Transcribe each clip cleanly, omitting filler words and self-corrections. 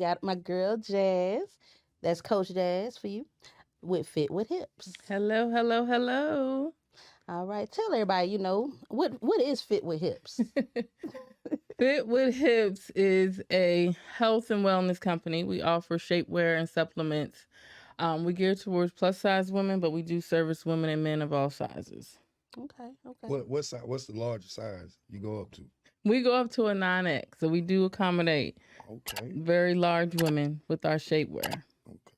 got my girl Jazz. That's Coach Jazz for you with Fit with Hips. Hello, hello, hello. All right, tell everybody, what is Fit with Hips? Fit with Hips is a health and wellness company. We offer shapewear and supplements. We gear towards plus size women, but we do service women and men of all sizes. Okay. What's the largest size you go up to? We go up to a 9X, so we do accommodate very large women with our shapewear. Okay.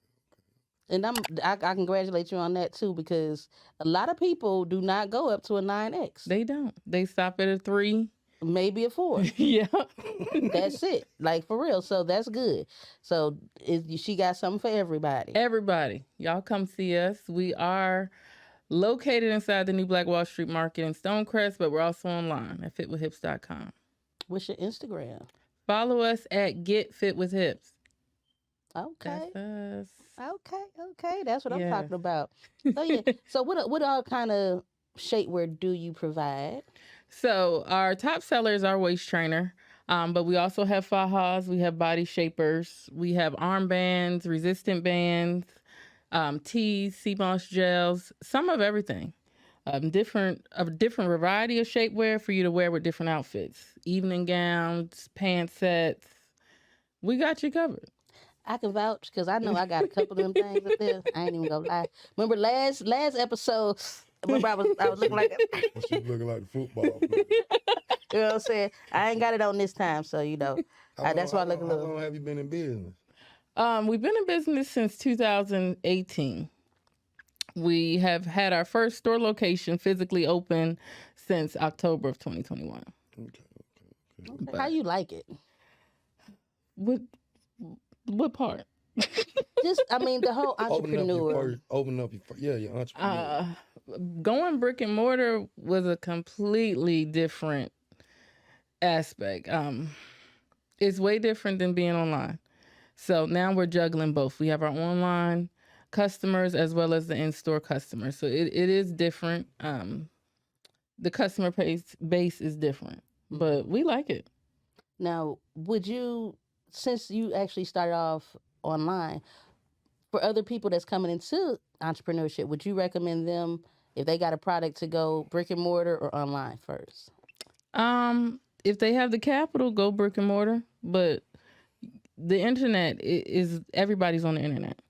And I congratulate you on that too, because a lot of people do not go up to a 9X. They don't. They stop at a 3. Maybe a 4. Yeah. That's it. Like, for real. So that's good. So she got something for everybody. Everybody. Y'all come see us. We are located inside the new Black Wall Street Market in Stonecrest, but we're also online at fitwithhips.com. What's your Instagram? Follow us at Get Fit with Hips. Okay. That's us. Okay. That's what I'm Yes. talking about. So yeah. So what all kind of shapewear do you provide? So our top seller is our waist trainer, but we also have fajas, we have body shapers, we have armbands, resistant bands, tees, sea moss gels, some of everything. A different variety of shapewear for you to wear with different outfits, evening gowns, pant sets. We got you covered. I can vouch because I know I got a couple of them things up there. I ain't even gonna lie. Remember last episode? Remember I was looking like She looking like a football player. you know what I'm saying? I ain't got it on this time, so that's why I look a How little. long have you been in business? We've been in business since 2018. We have had our first store location physically open since October of 2021. Okay. How you like it? What part? Just, the whole entrepreneur. Open up your entrepreneur. Going brick and mortar was a completely different aspect. It's way different than being online. So now we're juggling both. We have our online customers as well as the in-store customers. So it is different. The customer base is different, but we like it. Now, since you actually started off online, for other people that's coming into entrepreneurship, would you recommend them, if they got a product, to go brick and mortar or online first? If they have the capital, go brick and mortar. But the internet is everybody's on the internet.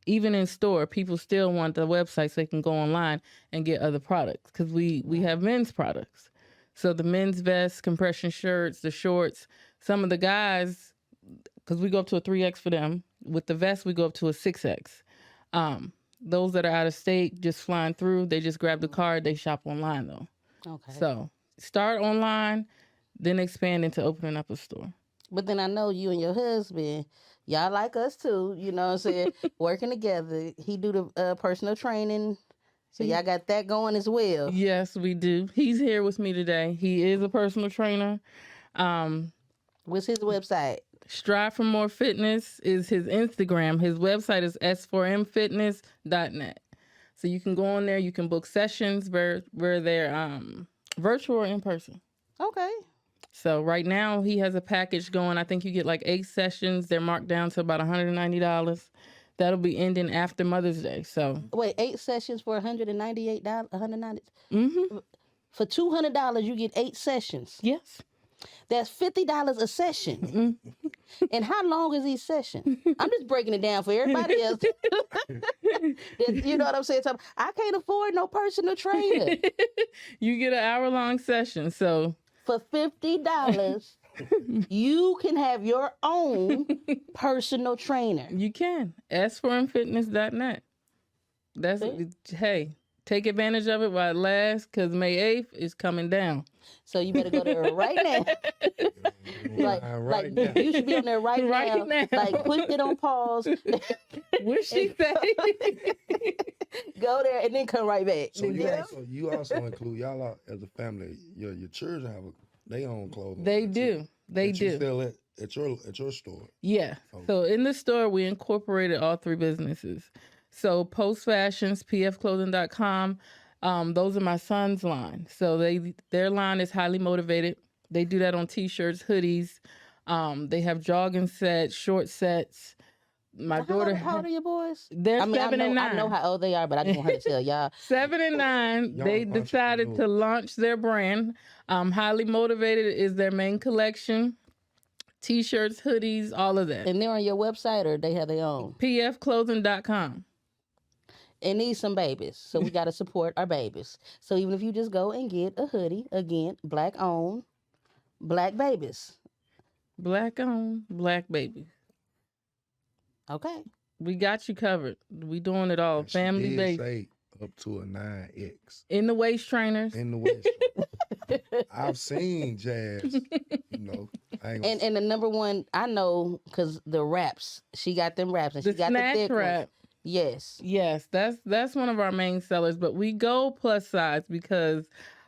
Even in store, people still want the website so they can go online and get other products, because we have men's products. So the men's vests, compression shirts, the shorts, some of the guys, because we go up to a 3X for them. With the vest, we go up to a 6X. Those that are out of state, just flying through, they just grab the card, they shop online though. Okay. So start online, then expand into opening up a store. But then I know you and your husband, y'all like us too, you know what I'm saying, working together. He do the personal training, so y'all got that going as well. Yes, we do. He's here with me today. He is a personal trainer. What's his website? Strive for More Fitness is his Instagram. His website is s4mfitness.net. So you can go on there. You can book sessions where they're virtual or in person. Okay. So right now he has a package going. I think you get like 8 sessions. They're marked down to about $190. That'll be ending after Mother's Day. So wait, 8 sessions for $198? $190? Mm-hmm. For $200, you get 8 sessions. Yes. That's $50 a session. Mm-hmm. And how long is each session? I'm just breaking it down for everybody else. You know what I'm saying? So I can't afford no personal trainer. You get an hour-long session. So for $50, you can have your own personal trainer. You can. s4mfitness.net. That's hey. Take advantage of it while it lasts, because May 8th is coming down. So you better go there right now. like now. You should be on there right now. Like, put it on pause. What she say? Go there and then come right back. So you also include, y'all are, as a family, your children have their own clothing. They do. They do. You sell it at your store. Yeah. Okay. So in the store, we incorporated all 3 businesses. So Post Fashions, pfclothing.com, those are my son's line. So their line is highly motivated. They do that on T-shirts, hoodies, They have jogging sets, short sets. My daughter, How old are your boys? they're I mean, 7 and 9. I know how old they are, but I just want her to tell y'all. 7 and 9. Young They decided to entrepreneurs. launch their brand. Highly Motivated is their main collection. T-shirts, hoodies, all of that. And they're on your website, or they have their own? pfclothing.com. It needs some babies, so we got to support our babies. So even if you just go and get a hoodie, again, black owned, black babies. Black on, black baby. Okay. We got you covered. We doing it all. And she Family did based. say up to a 9X In the waist trainers. in the waist. I've seen Jazz. You know, I ain't gonna And the number one, I know, because the wraps, she got them wraps, and The she got the snatch thick wrap. ones. Yes. Yes, that's one of our main sellers, but we go plus size because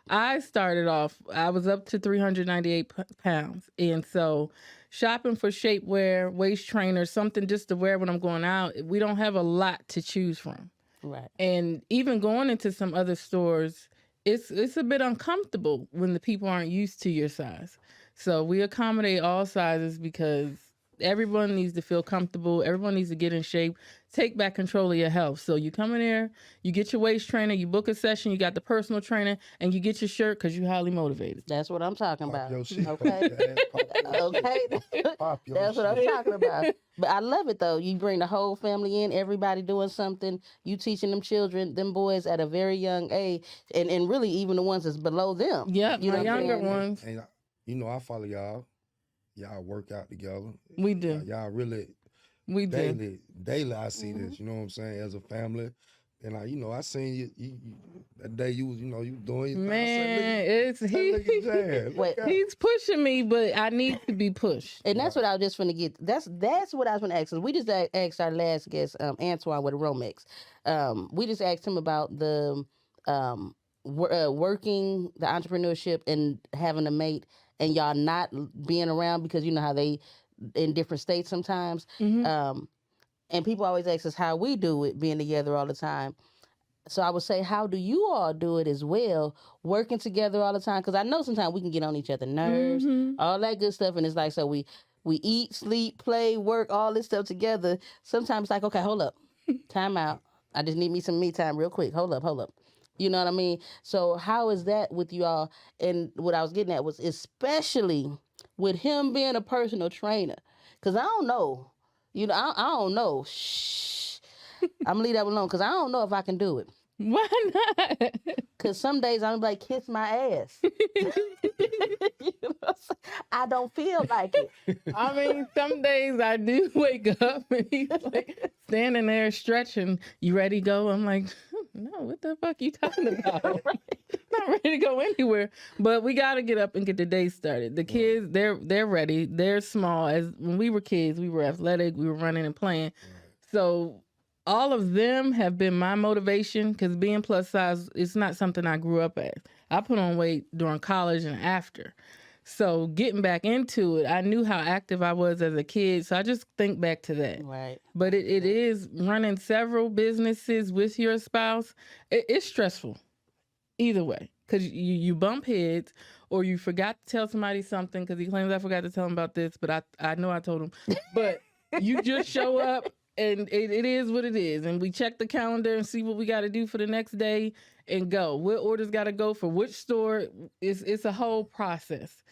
I started off, I was up to 398 pounds. And so shopping for shapewear, waist trainers, something just to wear when I'm going out, we don't have a lot to choose from. Right. And even going into some other stores, it's a bit uncomfortable when the people aren't used to your size. So we accommodate all sizes because everyone needs to feel comfortable. Everyone needs to get in shape. Take back control of your health. So you come in there, you get your waist trainer, you book a session, you got the personal trainer, and you get your shirt because you're highly motivated. That's what I'm talking pop about. your shit. Okay. Jazz, pop your Okay. shit. Pop your That's what I'm shit. talking about. But I love it though. You bring the whole family in, everybody doing something. You teaching them children, them boys at a very young age, and really even the ones that's below them. Yep, You know my what I'm younger saying? ones. And you know, I follow y'all. Y'all work out together. We do. Y'all really We do. daily. I see this. You know what I'm saying? As a family, and I seen you that day. You was doing your thing. Man, I said, look at Jazz. Wait, Look out. he's pushing me, but I need to be pushed. And that's what I was just going to get. That's what I was going to ask. We just asked our last guest, Antoine with Romex. We just asked him about the working, the entrepreneurship, and having a mate, and y'all not being around because you know how they in different states sometimes. Mhm. And people always ask us how we do it, being together all the time. So I would say, how do you all do it as well, working together all the time? Because I know sometimes we can get on each other's nerves, Mhm. all that good stuff, and it's like, so we eat, sleep, play, work, all this stuff together. Sometimes it's like, okay, hold up, time out. I just need me some me time real quick. Hold up. You know what I mean? So how is that with you all? And what I was getting at was especially with him being a personal trainer, because I don't know. I don't know. Shh. I'm gonna leave that alone because I don't know if I can do it. Why not? Because some days I'm like, kiss my ass. You know what I'm saying? I don't feel like it. I mean, some days I do wake up and he's like standing there stretching. You ready to go? I'm like, no, what the fuck you talking about? Not ready to go anywhere. But we got to get up and get the day started. The kids, they're ready. They're small. As when we were kids, we were athletic. We were running and playing. So all of them have been my motivation because being plus size, it's not something I grew up at. I put on weight during college and after. So getting back into it, I knew how active I was as a kid. So I just think back to that. Right. But it is running several businesses with your spouse. It's stressful either way because you bump heads or you forgot to tell somebody something because he claims I forgot to tell him about this, but I know I told him. But you just show up. And it is what it is. And we check the calendar and see what we got to do for the next day and go. What orders got to go for which store. It's a whole process.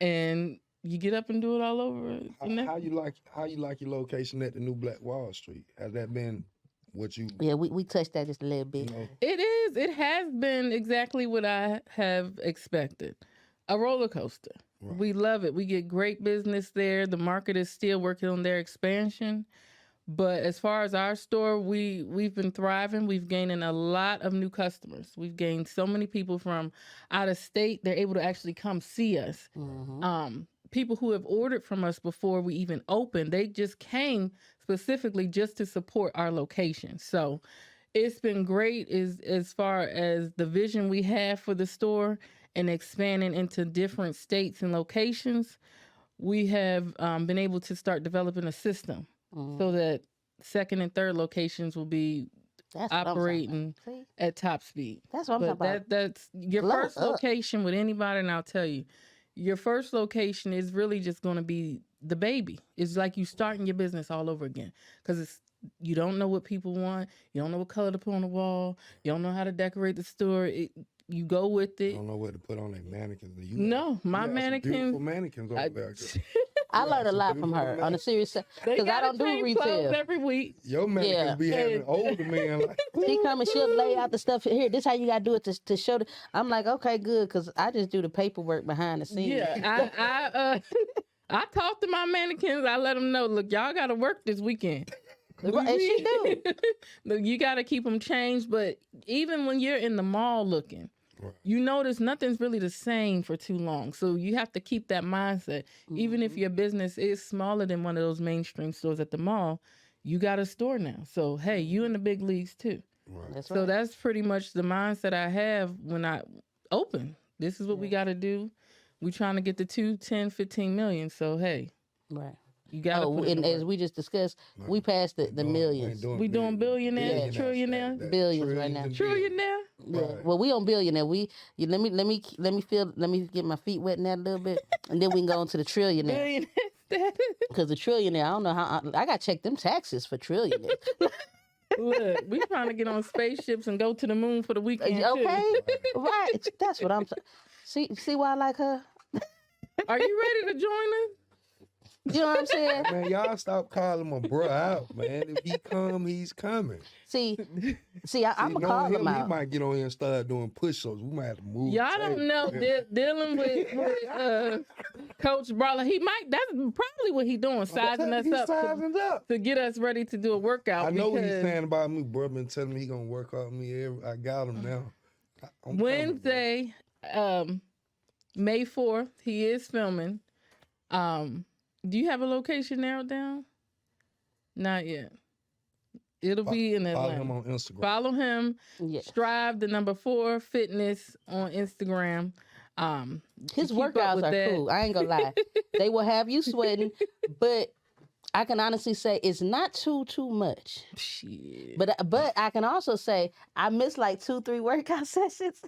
And you get up and do it all over. How you like your location at the new Black Wall Street? Has that been what you? Yeah, we touched that just a little bit. It is. It has been exactly what I have expected. A roller coaster. Right. We love it. We get great business there. The market is still working on their expansion. But as far as our store, we've been thriving. We've gained a lot of new customers. We've gained so many people from out of state. They're able to actually come see us. Mm-hmm. People who have ordered from us before we even opened, they just came specifically just to support our location. So it's been great as far as the vision we have for the store and expanding into different states and locations. We have been able to start developing a system. So that second and third locations will be operating at top speed. That's what I'm talking about. That's your first location with anybody, and I'll tell you, your first location is really just going to be the baby. It's like you starting your business all over again because it's you don't know what people want. You don't know what color to put on the wall. You don't know how to decorate the store. You go with I it. don't know what to put on their mannequins. No, my beautiful mannequins. mannequins over there. I learned a lot from her on a serious side They because I gotta don't do change clothes retail. every week. Your mannequins Yeah. be having older men like. She come and she'll lay out the stuff here. This how you gotta do it to show. I'm like, okay, good, because I just do the paperwork behind the scenes. Yeah, I talk to my mannequins. I let them know, look, y'all got to work this weekend. Right, and she do. Look, you got to keep them changed. But even when you're in the mall looking, you notice nothing's really the same for too long. So you have to keep that mindset. Even if your business is smaller than one of those mainstream stores at the mall, you got a store now. So, hey, you in the big leagues too. Right. That's So right. that's pretty much the mindset I have when I open. This is what we got to do. We trying to get to 2, 10, 15 million. So, hey, Right. you got to put in and the as work. we just discussed, we passed the millions. We doing billionaires, trillionaires? Billions right now. Trillionaire? Yeah. Right. Well, we on billionaire. Let me get my feet wet in that a little bit, and then we can go into the trillionaire. Billionaire status. Because the trillionaire, I don't know how I got to check them taxes for trillionaire. Look, we trying to get on spaceships and go to the moon for the weekend. Okay, Too. right. That's what I'm. See why I like her. Are you ready to join us? You know what I'm saying? Man, y'all stop calling my bro out, man. If he come, he's coming. See, I'm gonna call him He out. might get on here and start doing push-ups. We might have to move. Y'all the don't table. know dealing with Coach Barlow. He might. That's probably what he doing, sizing us He's up sizing up. to get us ready to do a workout. I know what he's because saying about me, bro. Been telling me he gonna work out me. I got him now. I'm coming, bro. Wednesday, May 4th, he is filming. Do you have a location narrowed down? Not yet. It'll be in Follow Atlanta. him on Instagram. Follow him. Yes. Strive the number 4 fitness on Instagram. His keep up workouts with are that. cool. I ain't gonna lie. They will have you sweating, but I can honestly say it's not too much. Shit. But I can also say I missed like 2-3 workout sessions.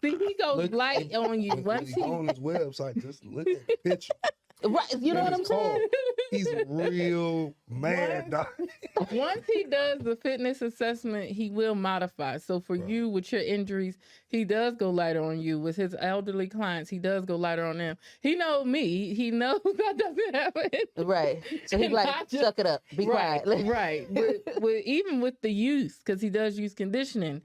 See, he goes light on you When once he's he. on his website, just look at the picture. Right, you know what I'm saying? He's real mad, dog. Once he does the fitness assessment, he will modify. So for you with your injuries, he does go lighter on you. With his elderly clients, he does go lighter on them. He knows me. He knows that doesn't happen. Right. So he's And like, I just- suck it up, be right, quiet. right. Even with the youth, because he does use conditioning,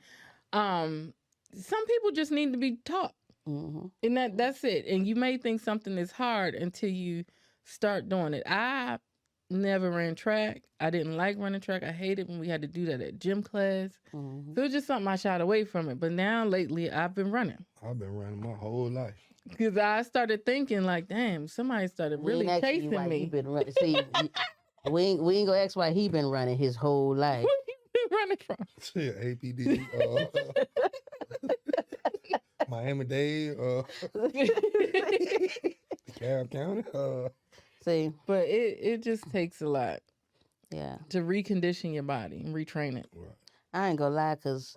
some people just need to be taught. Mm-hmm. And that's it. And you may think something is hard until you start doing it. I never ran track. I didn't like running track. I hated when we had to do that at gym class. Mm-hmm. So it was just something I shied away from it. But now lately I've been running. I've been running my whole life. Because I started thinking like, damn, somebody started really We ain't asking you chasing why he me. been running. See, we ain't gonna ask why he been running his whole life. Where you been running from? Yeah, APD, Miami-Dade, DeKalb County. See, But it just takes a lot yeah, to recondition your body and retrain it. I ain't gonna lie, cause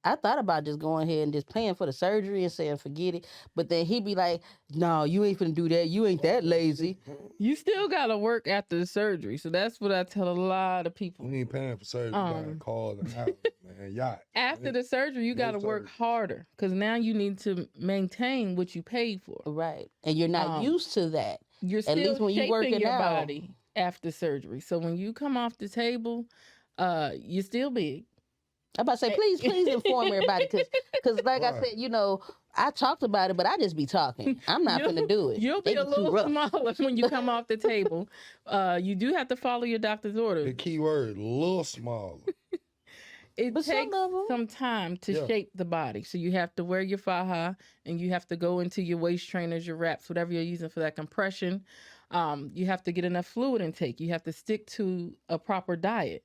I thought about just going ahead and just paying for the surgery and saying forget it. But then he be like, "No, you ain't finna do that. You ain't that lazy." You still gotta work after the surgery. So that's what I tell a lot of people. We ain't paying for surgery. You gotta call the house, man. Yacht. After the surgery, you No got to work surgery. harder because now you need to maintain what you paid for. Right, and you're not used to that. You're still least when you shaping working your out. body after surgery. So when you come off the table, you're still big. I'm about to say, please inform everybody, cause like I Right. said, I talked about it, but I just be talking. I'm not finna do it. You'll They be a too little rough. smaller when you come off the table. You do have to follow your doctor's The orders. key word, little smaller. It But some takes of 'em- some time to Yeah. shape the body. So you have to wear your faja and you have to go into your waist trainers, your wraps, whatever you're using for that compression. You have to get enough fluid intake. You have to stick to a proper diet.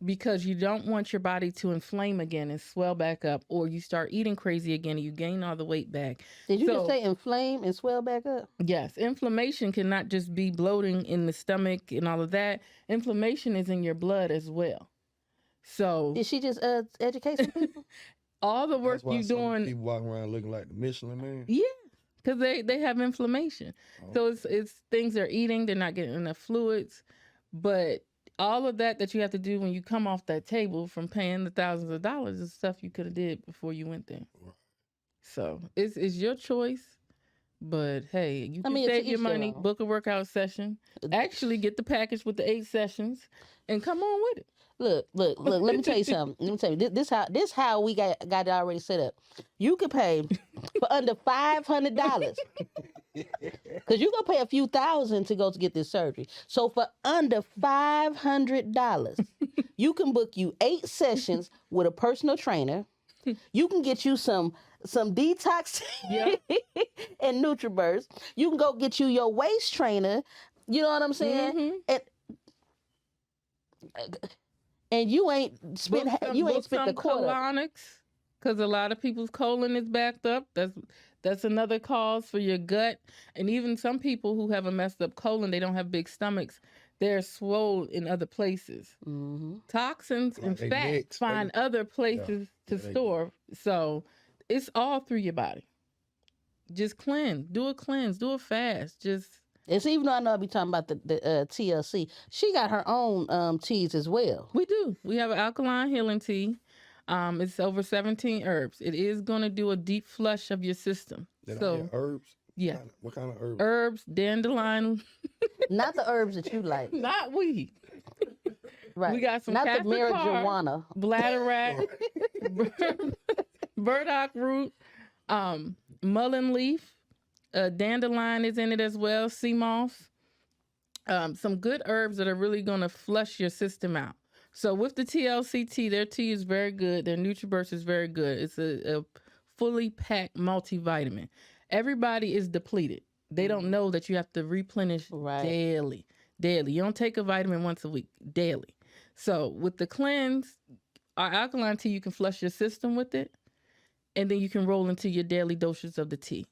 Because you don't want your body to inflame again and swell back up, or you start eating crazy again and you gain all the weight back. Did you So- just say inflame and swell back up? Yes, inflammation cannot just be bloating in the stomach and all of that. Inflammation is in your blood as well. So Did she just educate some people? all the work That's why you some doing. people walking around looking like the Michelin Man. Yeah, because they have inflammation. Oh. So it's things they're eating. They're not getting enough fluids, but all of that you have to do when you come off that table from paying the thousands of dollars is stuff you could have did before you went there. Right. So it's your choice. But hey, you can mean, to save your each their money, own. book a workout session, actually get the package with the 8 sessions, and come on with it. Look. Let me tell you something. Let me tell you this how we got it already set up. You could pay for under $500 because you gonna pay a few thousand to go to get this surgery. So for under $500, you can book you 8 sessions with a personal trainer. You can get you some detox Yeah. and NutriBurst. You can go get you your waist trainer. You know what I'm saying? And you ain't spent the quarter. colonics, because a lot of people's colon is backed up. That's another cause for your gut. And even some people who have a messed up colon, they don't have big stomachs. They're swollen in other places. Toxins and they fat mix. find other places to store. So it's all through your body. Just cleanse. Do a cleanse. Do a fast. Just It's even though I know I be talking about the TLC, she got her own teas as well. we do. We have an alkaline healing tea. It's over 17 herbs. It is going to do a deep flush of your system. Then I So hear herbs. yeah, What kind of herbs? herbs, dandelion, Not the herbs that you like, not weed. right? We got some not the castor marijuana. bladderwrack, burdock root, mullein leaf, dandelion is in it as well, sea moss. Some good herbs that are really going to flush your system out. So with the TLCT, their tea is very good. Their NutriBurst is very good. It's a fully packed multivitamin. Everybody is depleted. They don't know that you have to replenish Right. daily. You don't take a vitamin once a week, daily. So with the cleanse, our alkaline tea, you can flush your system with it, and then you can roll into your daily doses of the tea.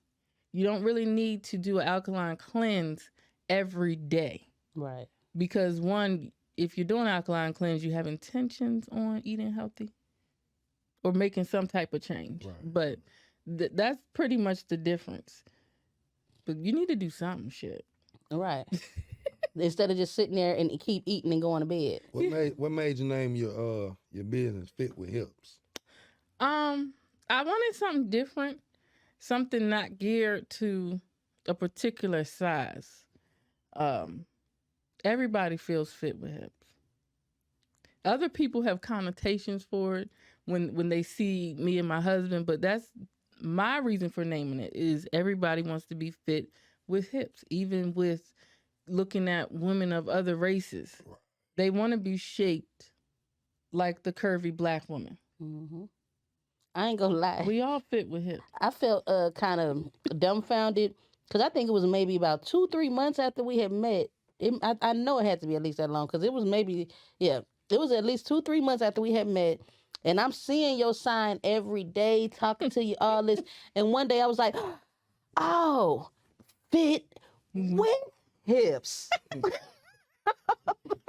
You don't really need to do an alkaline cleanse every day. Right. Because one, if you're doing alkaline cleanse, you have intentions on eating healthy or making some type of change. Right. But that's pretty much the difference. But you need to do something, shit. Right. Instead of just sitting there and keep eating and going to bed. What made you name your business Fit with Hips? I wanted something different, something not geared to a particular size. Everybody feels fit with hips. Other people have connotations for it when they see me and my husband, but that's my reason for naming it is everybody wants to be fit with hips, even with looking at women of other races. Right. They want to be shaped like the curvy black woman. Mm-hmm. I ain't gonna lie. We all fit with hips. I felt kind of dumbfounded because I think it was maybe about 2-3 months after we had met. I know it had to be at least that long because it was maybe, it was at least 2-3 months after we had met. And I'm seeing your sign every day, talking to you, all this. And one day I was like, oh, Fit with Hips.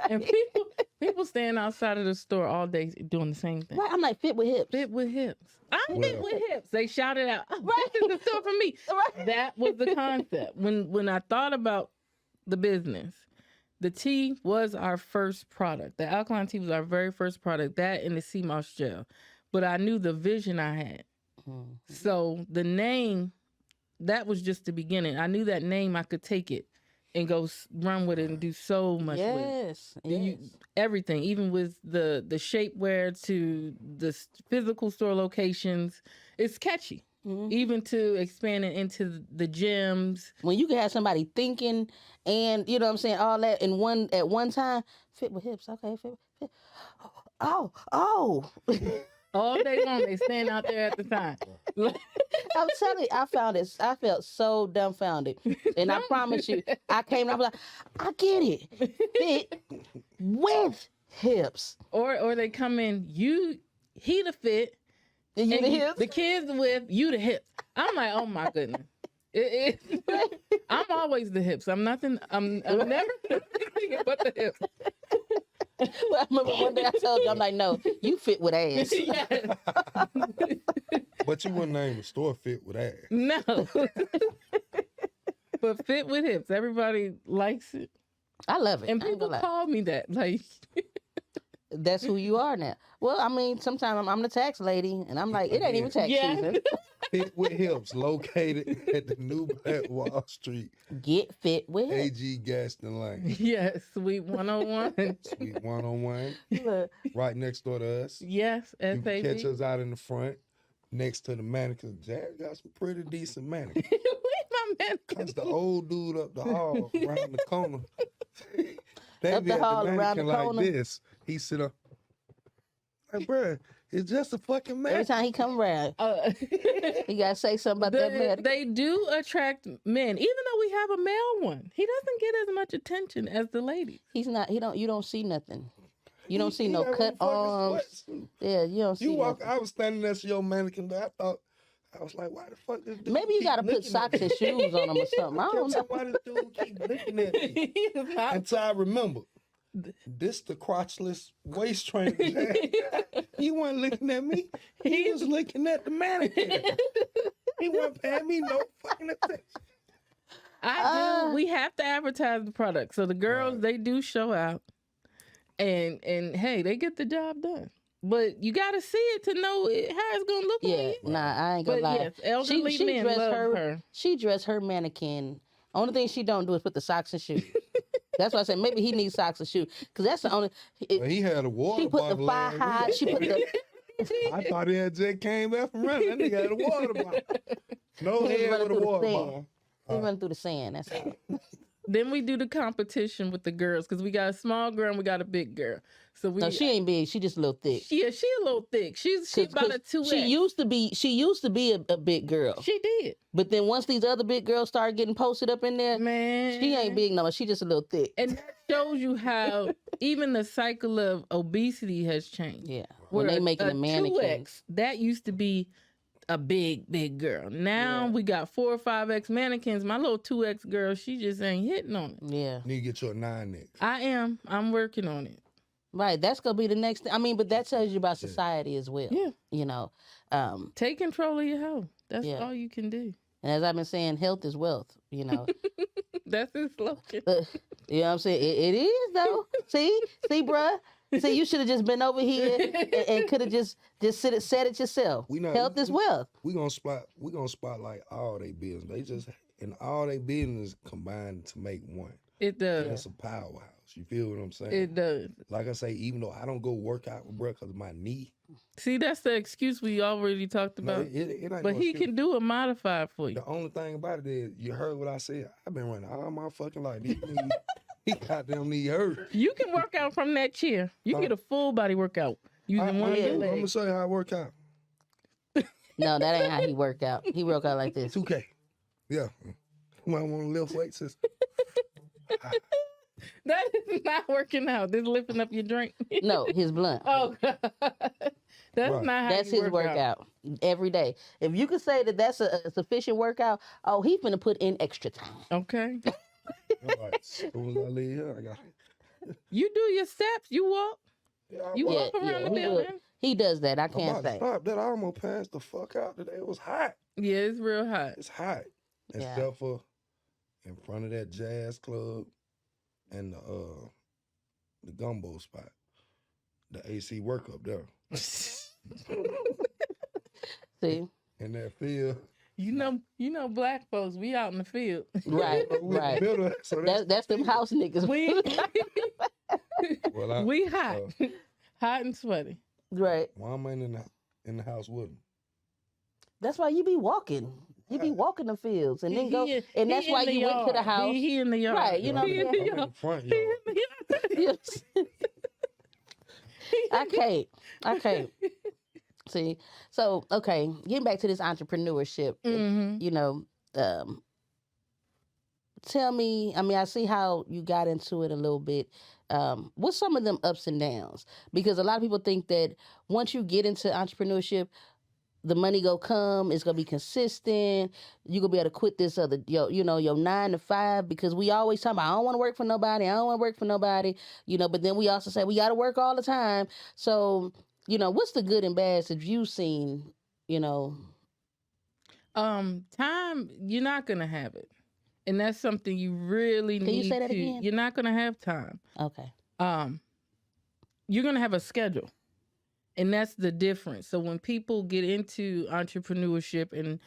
And people stand outside of the store all day doing the same thing. Right, I'm like, Fit with Hips. Fit with hips. I'm fit with hips. They shouted out, Right. this is the store for me. Right. That was the concept. When I thought about the business, the tea was our first product. The alkaline tea was our very first product, that and the sea moss gel. But I knew the vision I had. Mm-hmm. So the name, that was just the beginning. I knew that name, I could take it and go run with it and do so much with it. Yes. Everything, even with the shapewear to the physical store locations, it's catchy. Mm-hmm. Even to expand it into the gyms. When you can have somebody thinking and, you know what I'm saying, all that at one time, Fit with Hips. Okay, fit. Oh. All day long, they stand out there at the time. I'm telling you, I felt so dumbfounded. And I promise you, I came and I was like, I get it. Fit with Hips. Or they come in, he the fit, And you and the hips? the kids the whip, you the hips. I'm like, oh my goodness. I'm always the hips. I'm never anything but the hips. Well, I remember one day I told you, I'm like, no, you fit with ass. Yes. But you wouldn't name the store Fit with Ass. No. But Fit with Hips, everybody likes it. I love it. And I ain't people gonna lie. call me that. Like, That's who you are now. Well, I mean, sometimes I'm the tax lady, and I'm like, it ain't even tax Yeah. season. Fit with Hips, located at the New Black Wall Street, Get fit with it. AG Gaston Lane, yes, Sweet 101. Suite 101, Look, right next door to us. Yes, You can catch SAB. us out in the front, next to the mannequins. Jazz got some pretty decent mannequins. Where's my man? Cause the old dude up the hall around the corner. They Up be the at hall, the around the mannequin corner. like this. He sit up like, bruh, it's just a fucking every mannequin. time he come around, he gotta say something about that man. They do attract men, even though we have a male one. He doesn't get as much attention as the ladies. He's not. He don't. You don't see nothing. You don't see He no got cut a fucking arms. sweatsuit. Yeah, you don't see. You walk. nothing. I was standing next to your mannequin, but I was like, why the fuck this dude Maybe you keep gotta put looking at socks me? and shoes on him or something. I I don't kept know. saying, why this dude keep looking at me? He is not. Until I remember, this the crotchless waist trainer. He wasn't looking at me. He was looking at the mannequin. He wasn't paying me no fucking attention. I do. We have to advertise the product, so the girls Right. they do show out, and hey, they get the job done. But you got to see it to know how it's gonna look. Yeah, on you. nah, I ain't gonna But lie. yes, elderly she men dressed love her- her. She dressed her mannequin. Only thing she don't do is put the socks and shoes. That's why I said maybe he needs socks and shoes because that's the only. Well, he had a water She put the bottle. thigh last high. week. She put the. I thought he had just came back from running. That nigga had a water bottle. No He was head running with a through the water sand. bottle. He running through the sand. That's all. Then we do the competition with the girls because we got a small girl and we got a big girl. So we No, she ain't big. She just a little thick. she a little thick. She about a 2X. She used to be a big girl. She did. But then once these other big girls started getting posted up in there, Man. she ain't big no more. She just a little thick. And that shows you how even the cycle of obesity has changed. Yeah. When they making a mannequin. 2X, that used to be a big girl. Now Yeah. we got 4 or 5X mannequins. My little 2X girl, she just ain't hitting on it. Yeah. Need to get you a 9 neck. I'm working on it. Right. That's gonna be the next thing. I mean, but that tells you about society as well. Yeah. You know. Take control of your health. That's Yeah. all you can do. And as I've been saying, health is wealth, you know. That's his slogan. You know what I'm saying? It is though. See, bruh. See, you should have just been over here and could have just said it yourself. Health is wealth. We gonna spotlight all they business. They just and all they business combined to make one. It does. That's a powerhouse. You feel what I'm saying? It does. Like I say, even though I don't go work out with bruh because of my knee. See, that's the excuse we already talked No, about. it ain't But no he excuse. can do a modified for you. The only thing about it is, you heard what I said. I've been running all my fucking life. He goddamn knee hurt. You can work out from that chair. You can get a full body workout using one of your I'm legs. gonna show you how I work out. No, that ain't how he work out. He work out like this. 2K. Yeah. You might want to lift weights. That is not working out. This lifting up your drink. No, his blunt. Oh, God. That's Right. not how That's you his work out. workout every day. If you could say that that's a sufficient workout, oh, he finna put in extra time. Okay. Right. As soon as I leave here, I got You do your steps. You walk. yeah, You Yeah, walk around yeah, the he building. would. He does that. I I'm can't about to say. stop that. I almost passed the fuck out today. It was hot. Yeah, it's real hot. It's hot. Yeah. Except for in front of that jazz club and the gumbo spot. The AC work up there. See, In that field. You know, black folks, we out in the field. right, We in the right. middle, so That's them house niggas. We well, we hot, hot and sweaty. Right. why am I in the house with him? That's why you be walking. You be walking the fields and then go, He- and that's he why in the you went to the yard. house. He in the yard. Right, you know He what in I'm the I'm in yard. the front He yard. in the yard. Yes. I can't. See, so okay, getting back to this entrepreneurship, Mhm. you know, tell me. I mean, I see how you got into it a little bit. What's some of them ups and downs? Because a lot of people think that once you get into entrepreneurship, the money go come. It's gonna be consistent. You gonna be able to quit this other your 9 to 5 because we always talk about I don't want to work for nobody. I don't want to work for nobody. But then we also say we got to work all the time. So what's the good and bad that you've seen? Time, you're not gonna have it, and that's something you really Can need you say that to. again? You're not gonna have time. Okay. You're gonna have a schedule, and that's the difference. So when people get into entrepreneurship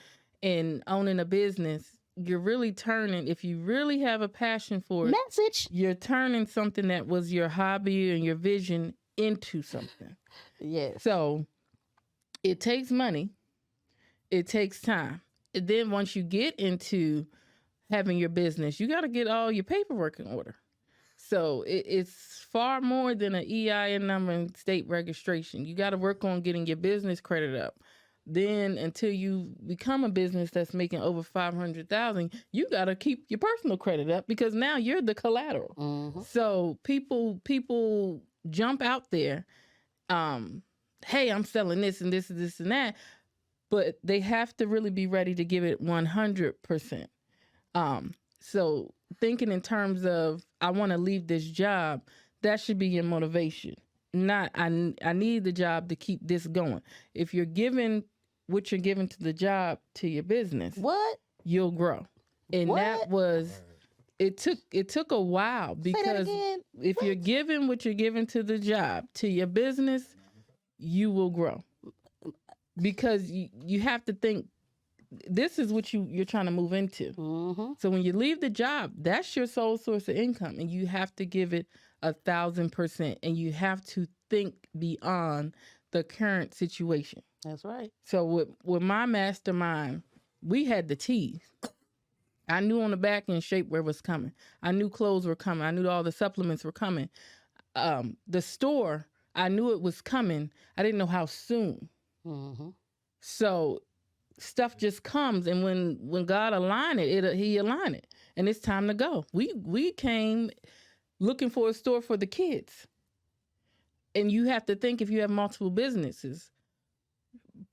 and owning a business, you're really turning. If you really have a passion for it, Message. you're turning something that was your hobby and your vision into something. Yes. So it takes money. It takes time. And then once you get into having your business, you got to get all your paperwork in order. So it's far more than an EIN number and state registration. You got to work on getting your business credit up. Then until you become a business that's making over 500,000, you got to keep your personal credit up because now you're the collateral. Mm-hmm. So people jump out there. Hey, I'm selling this and this and this and that, but they have to really be ready to give it 100%. So thinking in terms of, I want to leave this job, that should be your motivation. Not, I need the job to keep this going. If you're giving what you're giving to the job to your business, What? you'll grow. And What? that was, it took a while Say that because again. if you're giving what you're giving to the job to your business, you will grow. Because you have to think, this is what you're trying to move into. Mm-hmm. So when you leave the job, that's your sole source of income, and you have to give it 1,000%, and you have to think beyond the current situation. That's right. So with my mastermind, we had the teas. I knew on the back end shapewear was coming. I knew clothes were coming. I knew all the supplements were coming. The store, I knew it was coming. I didn't know how soon. Mm-hmm. So stuff just comes, and when God aligned it, He aligned it, and it's time to go. We came looking for a store for the kids, and you have to think, if you have multiple businesses,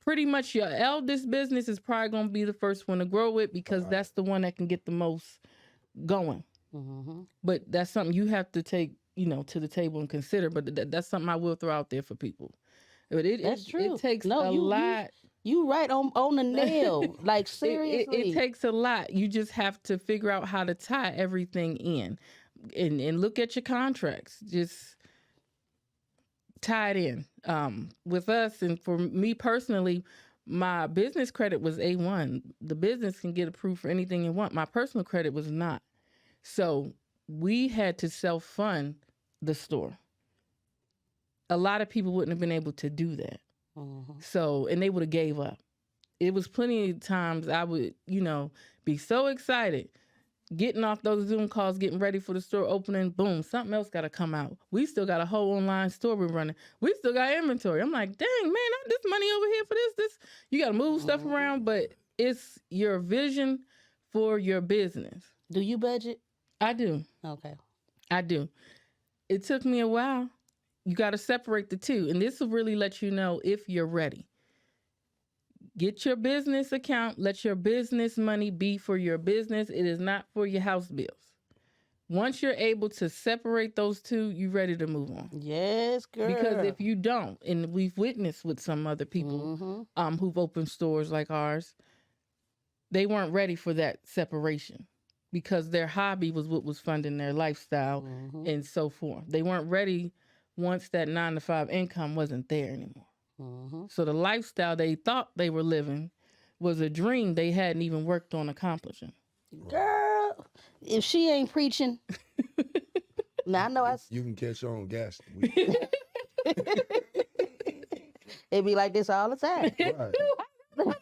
pretty much your eldest business is probably going to be the first one to grow it because that's the one that can get the most going. Mm-hmm. But that's something you have to take, to the table and consider. But that's something I will throw out there for people. But That's true. It takes No, a lot. You right on the nail. Like seriously. It takes a lot. You just have to figure out how to tie everything in, and look at your contracts. Just tie it in. With us, and for me personally, my business credit was A1. The business can get approved for anything you want. My personal credit was not. So we had to self-fund the store. A lot of people wouldn't have been able to do that. Mm-hmm. So, and they would have gave up. It was plenty of times I would, be so excited, getting off those Zoom calls, getting ready for the store opening, boom, something else got to come out. We still got a whole online store we're running. We still got inventory. I'm like, dang, man, this money over here for this. You got to move stuff around, but it's your vision for your business. Do you budget? I do. Okay. I do. It took me a while. You got to separate the two, and this will really let you know if you're ready. Get your business account. Let your business money be for your business. It is not for your house bills. Once you're able to separate those two, you're ready to move on. Yes, girl. Because if you don't, and we've witnessed with some other people who've opened stores like ours, they weren't ready for that separation because their hobby was what was funding their lifestyle and so forth. They weren't ready once that 9-to-5 income wasn't there anymore. So the lifestyle they thought they were living was a dream they hadn't even worked on accomplishing. Girl, if she ain't preaching, now I know You can catch your own gas. it be like this all the time. Right.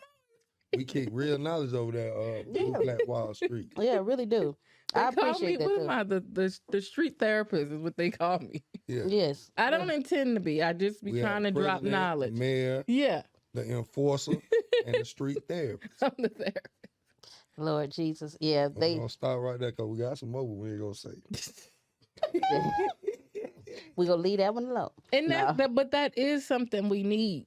We kick real knowledge over there, Blue Black Wall Street. Yeah, really do. I appreciate that. What am I? The street therapist is what they call me. Yeah. Yes. I don't intend to be. I just be We trying to have the drop president, knowledge. The mayor, Yeah. the enforcer, and the street therapist. I'm the therapist. Lord Jesus. Yeah, We're they gonna start right there because we got some more we ain't gonna say. we gonna leave that one alone. And but that is something we need.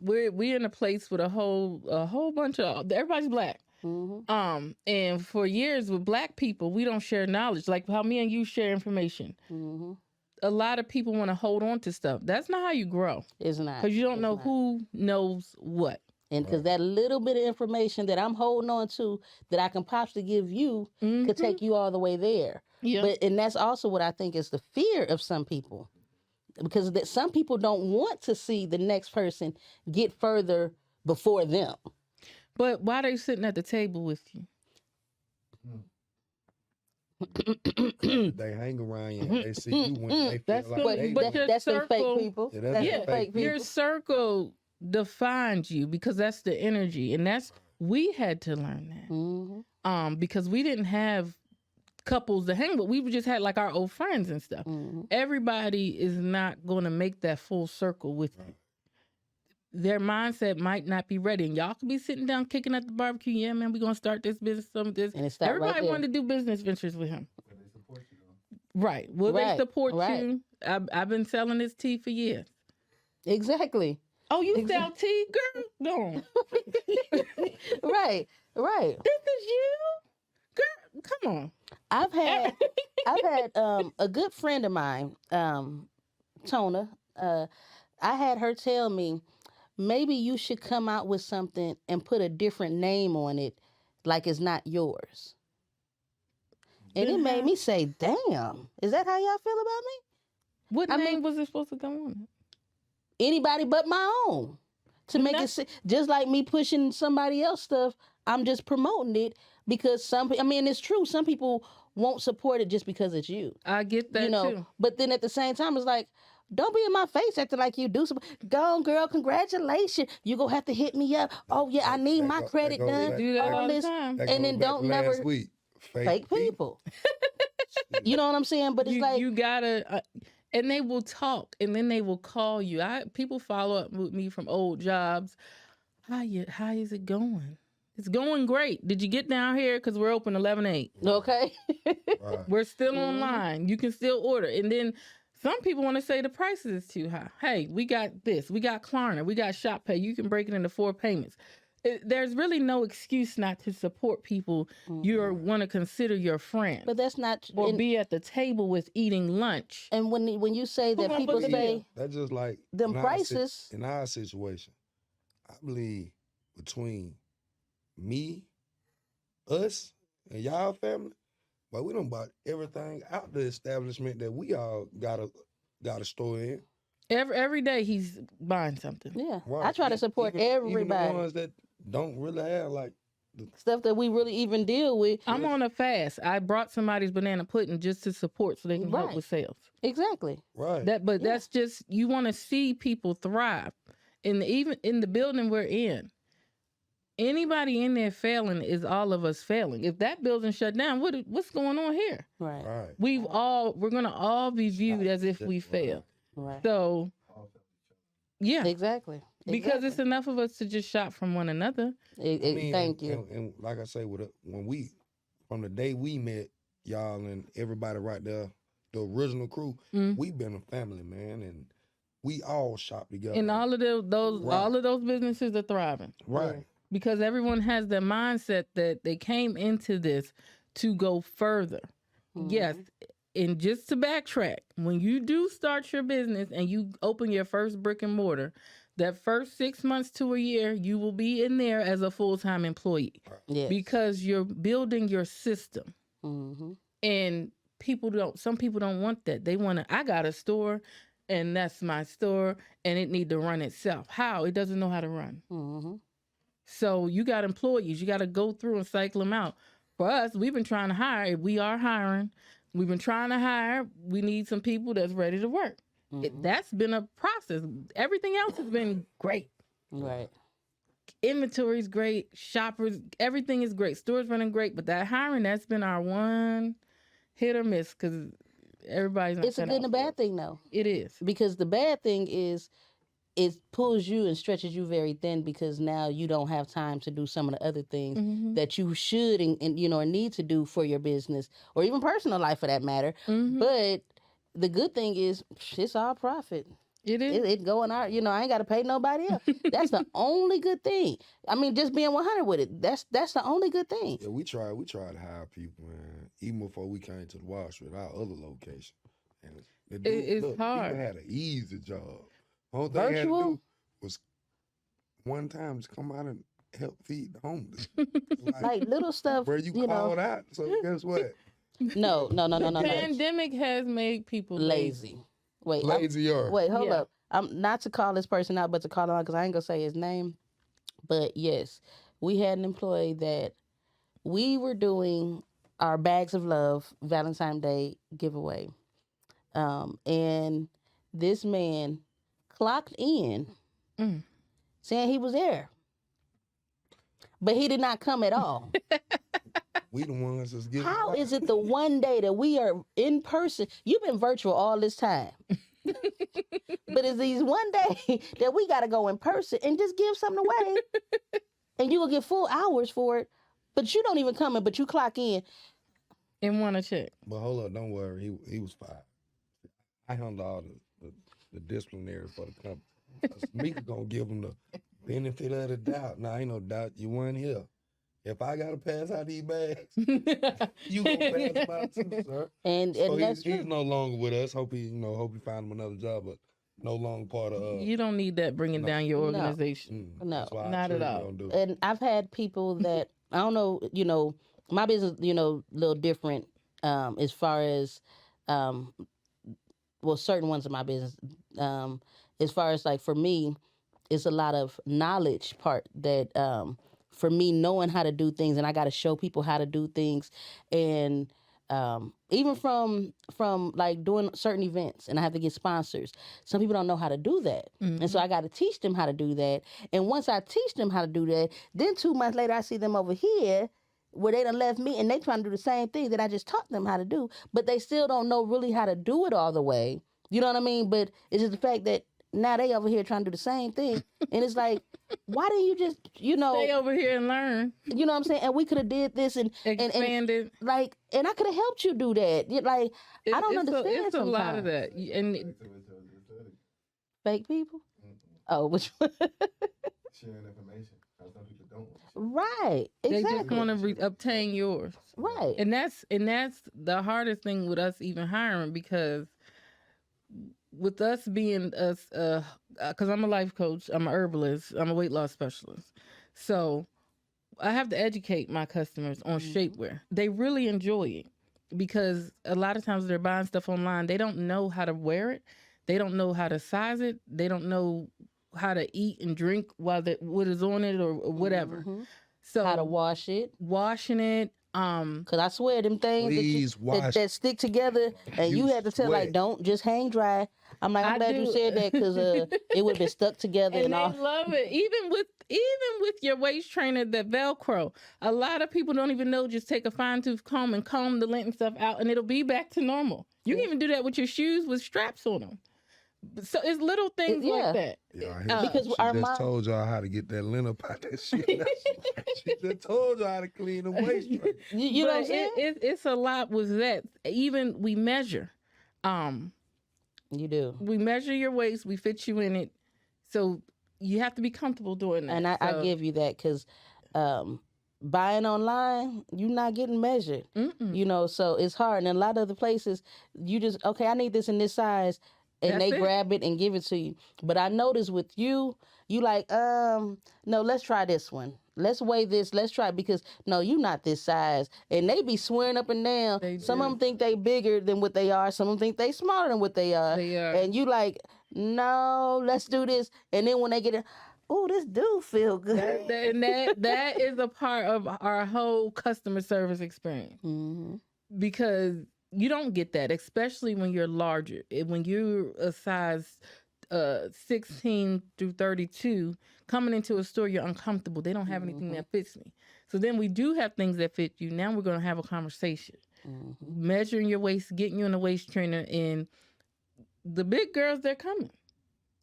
We're in a place with a whole bunch of everybody's black. And for years with black people, we don't share knowledge like how me and you share information. A lot of people want to hold on to stuff. That's not how you grow. It's not. Because you don't know who knows what. And because that little bit of information that I'm holding on to that I can possibly give you could take you all the way there. Yeah. And that's also what I think is the fear of some people. Because that some people don't want to see the next person get further before them. But why they sitting at the table with you? They hang around you and they see you when they feel That's like good, they but win. That's the fake circle- people. Yeah, that's That's the the fake fake people. Your circle defines you because that's the energy, and that's we had to learn that. Because we didn't have couples to hang with. We just had like our old friends and stuff. Everybody is not going to make that full circle with you. Their mindset might not be ready, and y'all could be sitting down kicking at the barbecue. Yeah, man, we're gonna start this business, some of this. And it stopped right Everybody there. wanted to do business ventures with him. Right? Will they support you? I've been selling this tea for years. Exactly. Oh, you sell tea, girl? No. Right. This is you, girl. Come on. I've had a good friend of mine, Tona. I had her tell me, maybe you should come out with something and put a different name on it, like it's not yours. And it made me say, damn, is that how y'all feel about me? What I name mean- was it supposed to go on? Anybody but my own. To make it just like me pushing somebody else stuff, I'm just promoting it because it's true. Some people won't support it just because it's you. I get that too. But then at the same time, it's like, don't be in my face acting like you do something. Go on, girl, congratulations. You gonna have to hit me up. Oh yeah, I need my credit done. Do that all the this, time. That and goes then back don't to never last week. fake people. You know what I'm saying? But it's like you gotta, and they will talk, and then they will call you. People follow up with me from old jobs. How is it going? It's going great. Did you get down here? Because we're open 11/8. okay. Right. We're still online. You can still order. And then some people want to say the prices is too high. Hey, we got this. We got Klarna. We got Shop Pay. You can break it into 4 payments. There's really no excuse not to support people you want to consider your friend. But that's not. Or be at the table with eating lunch. And when you say that, on, people but say That's just like them in our prices. in our situation, I believe between me, us, and y'all family, but we done bought everything out the establishment that we all got a store in. Every day he's buying something. Yeah, Right. I try to support Even everybody. the ones that don't really have like Stuff that we really even deal with. I'm on a fast. I brought somebody's banana pudding just to support so they can help Right. with sales. Exactly. right. That's just, you want to see people thrive. Even in the building we're in, anybody in there failing is all of us failing. If that building shut down, what's going on here? Right. Right. We're gonna all be viewed as if we failed. Right. So yeah, Exactly. because it's enough of us to just shop from one another. Thank you. And like I say, from the day we met y'all and everybody right there, the original crew, we've been a family, man, and we all shop together. And all of those businesses are thriving. right. Because everyone has the mindset that they came into this to go further. Yes. And just to backtrack, when you do start your business and you open your first brick and mortar, that first 6 months to a year, you will be in there as a full-time employee. Yes. Because you're building your system. Mm-hmm. And some people don't want that. They want to, I got a store and that's my store and it need to run itself. How? It doesn't know how to run. Mm-hmm. So you got employees. You got to go through and cycle them out. For us, we've been trying to hire. We are hiring. We've been trying to hire. We need some people that's ready to work. That's been a process. Everything else has been great. Right. Inventory's great. Shoppers, everything is great. Stores running great. But that hiring, that's been our one hit or miss because everybody's not It's a cut good and a out for bad it. thing, though. It is. Because the bad thing is it pulls you and stretches you very thin because now you don't have time to do some of the other things that you should and need to do for your business or even personal life for that matter. But the good thing is it's all profit. It is. It going out, I ain't got to pay nobody else. That's the only good thing. I mean, just being 100 with it. That's the only good thing. Yeah, we tried to hire people, man, even before we came to the Wall Street, our other location. And the dude, It's hard. People had an easy job. Only thing they had to Virtual? do was one time to come out and help feed the homeless. Like little stuff, Where you you know. called out. So guess what? No. Pandemic has made people Lazy. Wait, Lazier. wait, hold Yeah. up. I'm not to call this person out, but to call him out because I ain't gonna say his name. But yes, we had an employee that we were doing our bags of love Valentine's Day giveaway, and this man clocked in Mm. saying he was there, but he did not come at all. We the ones that's getting How is it the one day that we are in person? You've been virtual all this time. But it's these one day that we got to go in person and just give something away. And you will get full hours for it. But you don't even come in, but you clock in. and want to check. But hold up, don't worry. He was fired. I handle all the disciplinary for the company. 'Cause Meka gonna give him the benefit of the doubt. Now ain't no doubt you weren't here. If I gotta pass out these bags, you gonna pass them out too, sir. And So that's he's true. no longer with us. Hope he find him another job, but no longer part of. You don't need that bringing No. down your No. organization. No, that's why I not at truly all. don't do it. And I've had people that, I don't know, my business, a little different as far as, well, certain ones of my business. As far as like for me, it's a lot of knowledge part that for me knowing how to do things, and I got to show people how to do things, and even from like doing certain events, and I have to get sponsors. Some people don't know how to do that, and so I got to teach them how to do that. And once I teach them how to do that, then 2 months later I see them over here where they done left me and they trying to do the same thing that I just taught them how to do, but they still don't know really how to do it all the way. You know what I mean? But it's just the fact that now they over here trying to do the same thing. And it's like, why didn't you just, Stay over here and learn. you know what I'm saying? And we could have did this and Expanded. like, and I could have helped you do that. Like, I don't understand It's a lot of sometimes. that. And Fake people? Oh, which one? Sharing information. Some people don't want to share. Right. they just Exactly. want to obtain yours. Right. And that's the hardest thing with us even hiring, because with us being us, because I'm a life coach, I'm a herbalist, I'm a weight loss specialist, so I have to educate my customers on shapewear. They really enjoy it because a lot of times they're buying stuff online. They don't know how to wear it. They don't know how to size it. They don't know how to eat and drink while what is on it or whatever. So How to wash it. washing it. Because I swear them things Please wash. that stick together, and you You had to tell like, sweat. don't just hang dry. I'm like, I'm I glad you do. said that because it would have been stuck together And and they all. love it. Even with your waist trainer, that Velcro, a lot of people don't even know. Just take a fine tooth comb and comb the lint and stuff out, and it'll be back to normal. You can even do that with your shoes with straps on them. So it's little things Yeah. like that. Yeah, Because she our just mom- told y'all how to get that lint up out that shit. She just told y'all how to clean the waist. You know what I'm But saying? it's a lot with that. Even we measure. You do. We measure your waist. We fit you in it. So you have to be comfortable doing that. And I So- give you that because buying online, you're not getting measured. Mm-mm. So it's hard. And a lot of other places, you just, okay, I need this in this size. And That's they it. grab it and give it to you. But I noticed with you like, no, let's try this one. Let's weigh this. Let's try it because no, you not this size. And they be swearing up and down. They Some do. of them think they bigger than what they are. Some of them think they smaller than what they are. They are. And you like, no, let's do this. And then when they get it, oh, this do feel good. that is a part of our whole customer service experience, because you don't get that, especially when you're larger. When you're a size 16 through 32, coming into a store, you're uncomfortable. They don't have anything that fits me. So then we do have things that fit you. Now we're going to have a conversation, measuring your waist, getting you in a waist trainer, and the big girls, they're coming.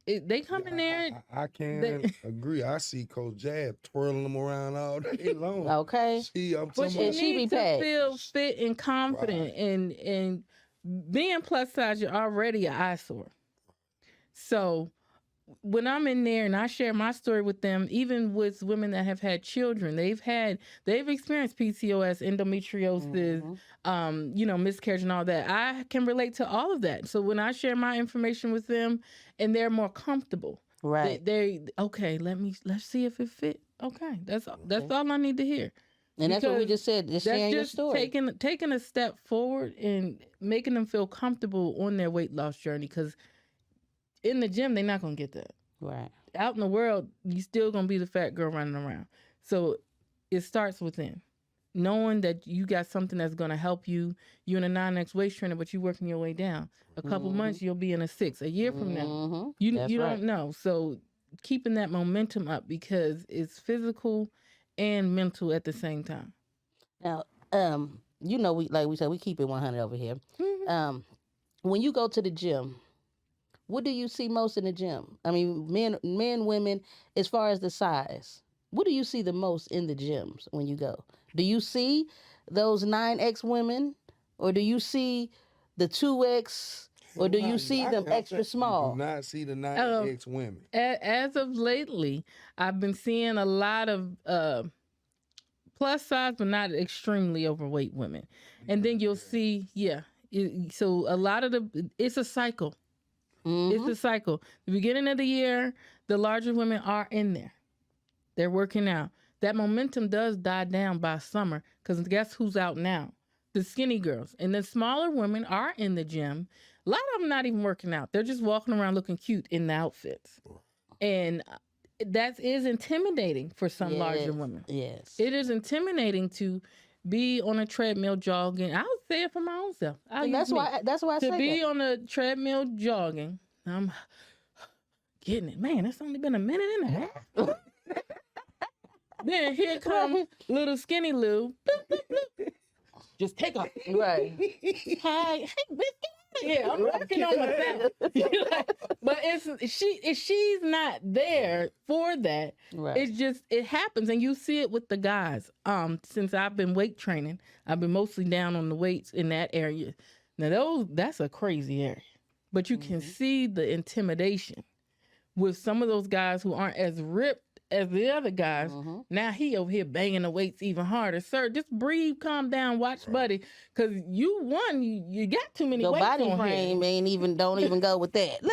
They come in there. I can't agree. I see Coach Jab twirling them around all day long. Okay. I'm But talking you about- she be need to packed. feel fit and confident, and being plus size, you're already an eyesore. So when I'm in there and I share my story with them, even with women that have had children, they've experienced PCOS, endometriosis, miscarriage and all that. I can relate to all of that. So when I share my information with them and they're more comfortable, Right. They okay. Let's see if it fit. Okay, that's Okay. all I need to hear. And that's what we Because just said. Just that's sharing your just story. taking a step forward and making them feel comfortable on their weight loss journey. Because in the gym, they're not gonna get that. Right. Out in the world, you still gonna be the fat girl running around. So it starts within. Knowing that you got something that's gonna help you. You're in a 9X waist trainer, but you're working your way down. A couple months, you'll be in a 6. A year from now, That's you right. don't know. So keeping that momentum up because it's physical and mental at the same time. Now, we like we said, we keep it 100 over here. Mhm. When you go to the gym, what do you see most in the gym? I mean, men, women, as far as the size. What do you see the most in the gyms when you go? Do you see those 9X women, or do you see the 2X, or do you see them extra small? Do not see the 9X women. As of lately, I've been seeing a lot of plus size, but not extremely overweight women. And then you'll see, so a lot of it's a cycle. It's a cycle. The beginning of the year, the larger women are in there. They're working out. That momentum does die down by summer because guess who's out now? The skinny girls. And the smaller women are in the gym. A lot of them not even working out. They're just walking around looking cute in the outfits. And that is intimidating for some larger women. Yes. It is intimidating to be on a treadmill jogging. I'll say it for my own self. And that's why I To say be that. on a treadmill jogging, I'm getting it. Man, it's only been a minute and a half. Then here comes little skinny Lou. Boop, boop, boop. Just take off. Right. Hey, bitch, yeah, I'm working on myself. But she's not there for that. Right. It's just it happens, and you see it with the guys. Since I've been weight training, I've been mostly down on the weights in that area. Now that's a crazy area, but you can see the intimidation with some of those guys who aren't as ripped as the other guys. Now he over here banging the weights even harder. Sir, just breathe, calm down, watch buddy. Cause you got too many Your weights body on frame here. don't even go with that.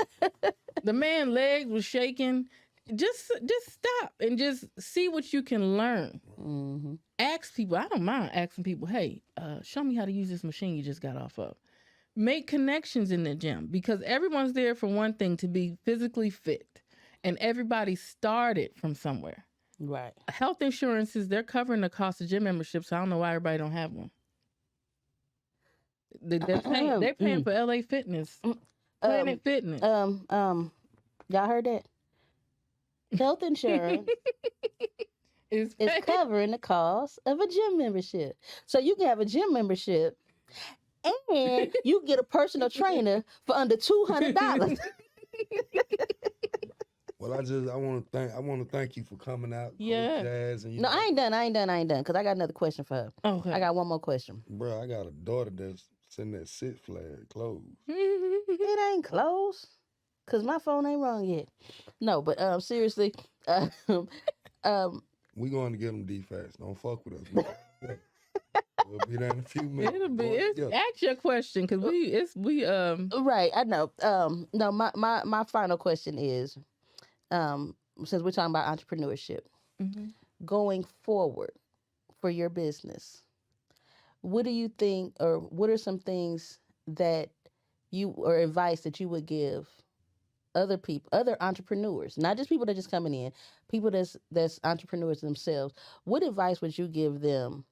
The man legs was shaking. Just stop and just see what you can learn. Ask people. I don't mind asking people, hey, show me how to use this machine you just got off of. Make connections in the gym because everyone's there for one thing, to be physically fit. And everybody started from somewhere. Right. Health insurances, they're covering the cost of gym memberships. So I don't know why everybody don't have one. They're paying for LA Fitness, Planet Fitness. Y'all heard that? Health insurance is covering the cost of a gym membership. So you can have a gym membership and you get a personal trainer for under $200. Well, I want to thank you for coming out. Yeah. Jazz, and No, I ain't done. Because I got another question for her. Okay. I got one more question. Bro, I got a daughter that's sitting at Six Flags closed. It ain't closed. Because my phone ain't rung yet. No, but seriously. We going to get them defacts. Don't fuck with us. We'll be there in a few minutes. It'll be. Ask your question because we. Right, I know. No, my final question is, since we're talking about entrepreneurship, going forward for your business, what do you think, or what are some things that you, or advice that you would give other people, other entrepreneurs, not just people that are just coming in, people that's entrepreneurs themselves? What advice would you give them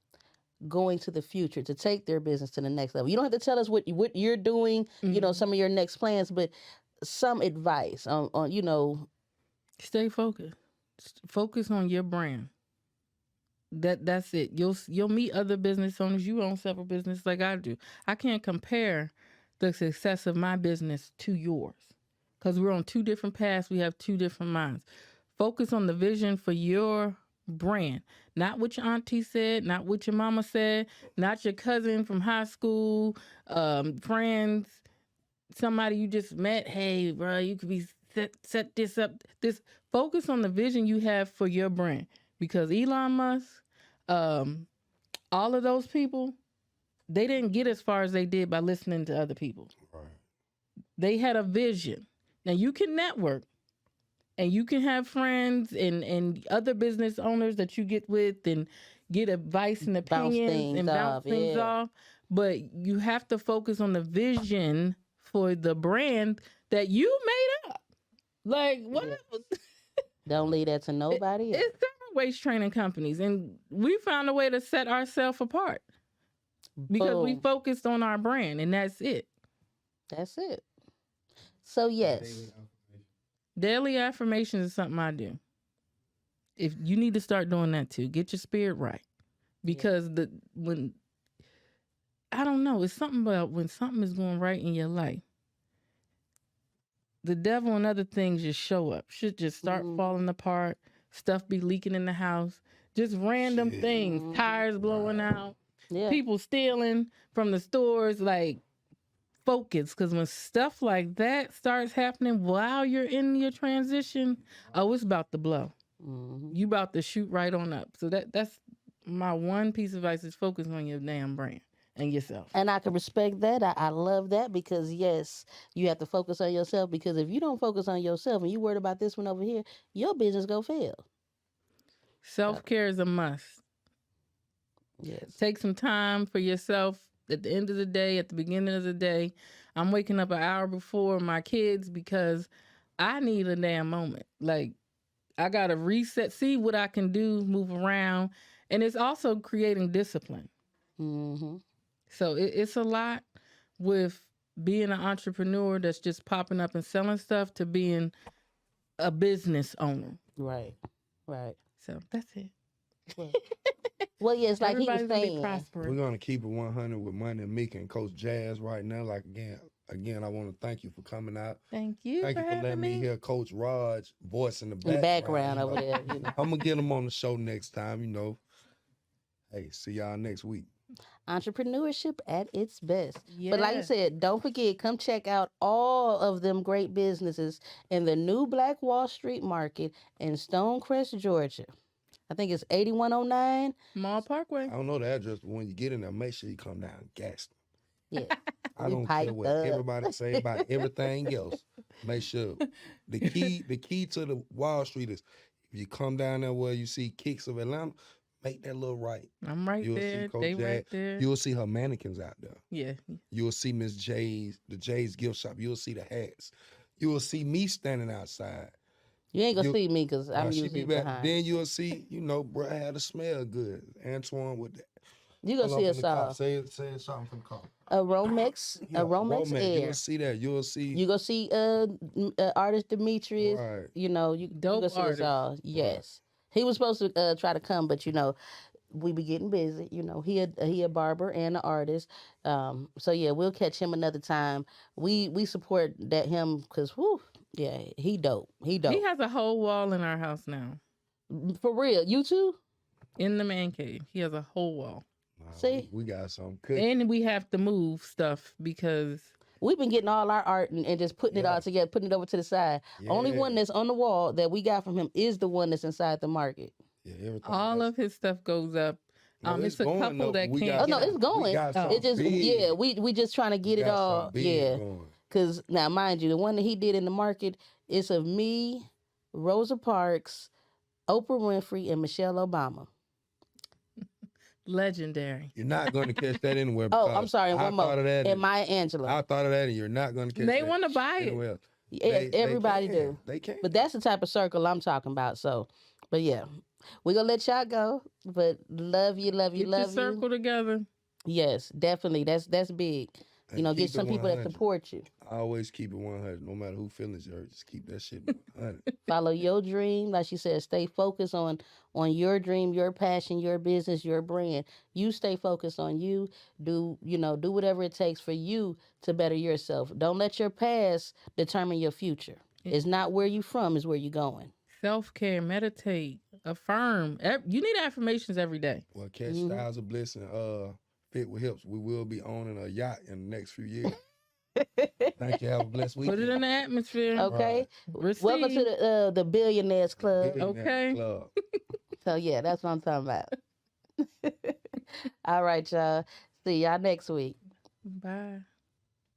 going to the future to take their business to the next level? You don't have to tell us what you're doing, some of your next plans, but some advice on stay focused. Focus on your brand. That's it. You'll meet other business owners. You own several businesses like I do. I can't compare the success of my business to yours because we're on two different paths. We have two different minds. Focus on the vision for your brand, not what your auntie said, not what your mama said, not your cousin from high school, friends, somebody you just met. Hey, bro, you could be set this up. This focus on the vision you have for your brand, because Elon Musk, all of those people, they didn't get as far as they did by listening to other people. Right. They had a vision. Now you can network And you can have friends and other business owners that you get with and get advice and Bounce opinions things and bounce off, things yeah. off. But you have to focus on the vision for the brand that you made up. Like, what? Yeah. Don't leave that to nobody else. It's several waist training companies, and we found a way to set ourselves apart because we Boom. focused on our brand, and that's it. That's it. So yes, Daily affirmation. Daily affirmations is something I do. If you need to start doing that too, get your spirit right. Because when I don't know, it's something about when something is going right in your life, the devil and other things just show up. Shit just start falling apart. Stuff be leaking in the house. Just random Shit. things. Tires blowing out. yeah, People stealing from the stores. Like, focus. Because when stuff like that starts happening while you're in your transition, oh, it's about to blow. Mhm. You about to shoot right on up. So that's my one piece of advice is focus on your damn brand and yourself. And I can respect that. I love that because yes, you have to focus on yourself because if you don't focus on yourself and you worried about this one over here, your business go fail. Self-care is a must. Yes. Take some time for yourself at the end of the day, at the beginning of the day. I'm waking up an hour before my kids because I need a damn moment. Like, I got to reset, see what I can do, move around. And it's also creating discipline. Mm-hmm. So it's a lot with being an entrepreneur that's just popping up and selling stuff to being a business owner. Right. Right. So that's it. Well, yes, like he was Everybody's gonna be saying. prosperous. We're gonna keep it 100 with Money and Meka and Coach Jazz right now. Like again, I want to thank you for coming out. Thank you Thank for you for having letting me me. hear Coach Rod's voice in the In the background. background over there, you know. I'm gonna get him on the show next time. You know. Hey, see y'all next week. Entrepreneurship at its best. But like you said, don't forget, come check out all of them great businesses in the new Black Wall Street Market in Stonecrest, Georgia. I think it's 8109. Mall Parkway. I don't know the address, but when you get in there, make sure you come down and gas them. Yeah. I We don't care piped what up. everybody say about everything else. Make sure the key to the Wall Street is if you come down there where you see Kicks of Atlanta, make that little right. I'm right You'll see there. Coach They Jazz. right there. You'll see her mannequins out there. Yeah. You'll see Miss J's, the J's gift shop. You'll see the hats. You will see me standing outside. You ain't gonna You- see me because I'm She usually be back. behind. Then you'll see, bro, I had to smell good. Antoine with that. You gonna see us all. Say something from the car. A Romex, Yeah, a Romex Air. You'll see that. You'll see. You gonna see artist Demetrius. Right. You know, you Dope gonna see artist. us all. Yes. He was supposed to try to come, but we be getting busy. He a barber and an artist. So yeah, we'll catch him another time. We support him because yeah, he dope. He dope. He has a whole wall in our house now. For real. You too? In the man cave. He has a whole wall. Nah, See? we got something cooking. And we have to move stuff because We've been getting all our art and just putting it all together, putting it over to the side. Only one that's on the wall that we got from him is the one that's inside the market. Yeah, everything. all of his stuff goes up. No, It's a going couple up. that We can't. Oh got no, get it's up. going. We got something It just big. we just trying to get it got all. something big Yeah. going. Cause now mind you, the one that he did in the market is of me, Rosa Parks, Oprah Winfrey, and Michelle Obama. Legendary. You're not going to catch that anywhere. Oh, because I'm sorry, I one more. thought of that. And Maya Angelou. I thought of that, and you're not going to catch They that want to buy it. anywhere else. Yes, everybody can. do. They can. But that's the type of circle I'm talking about. So, but yeah, we're gonna let y'all go. But love you, Get your love you. circle together. Yes, definitely. That's big. And Get keep some it people that 100. support you. I always keep it 100. No matter who feelings you hurt, just keep that shit 100. Follow your dream. Like she said, stay focused on your dream, your passion, your business, your brand. You stay focused on you. Do whatever it takes for you to better yourself. Don't let your past determine your future. It's not where you from, it's where you going. Self-care, meditate, affirm. You need affirmations every day. Well, catch Styles of Bliss and Fit with Hips. We will be owning a yacht in the next few years. Thank you. Have a blessed week. Put it in the atmosphere. Okay. Receive. Welcome to the Billionaires Club. Okay. Club. So yeah, that's what I'm talking about. All right, y'all. See y'all next week. Bye.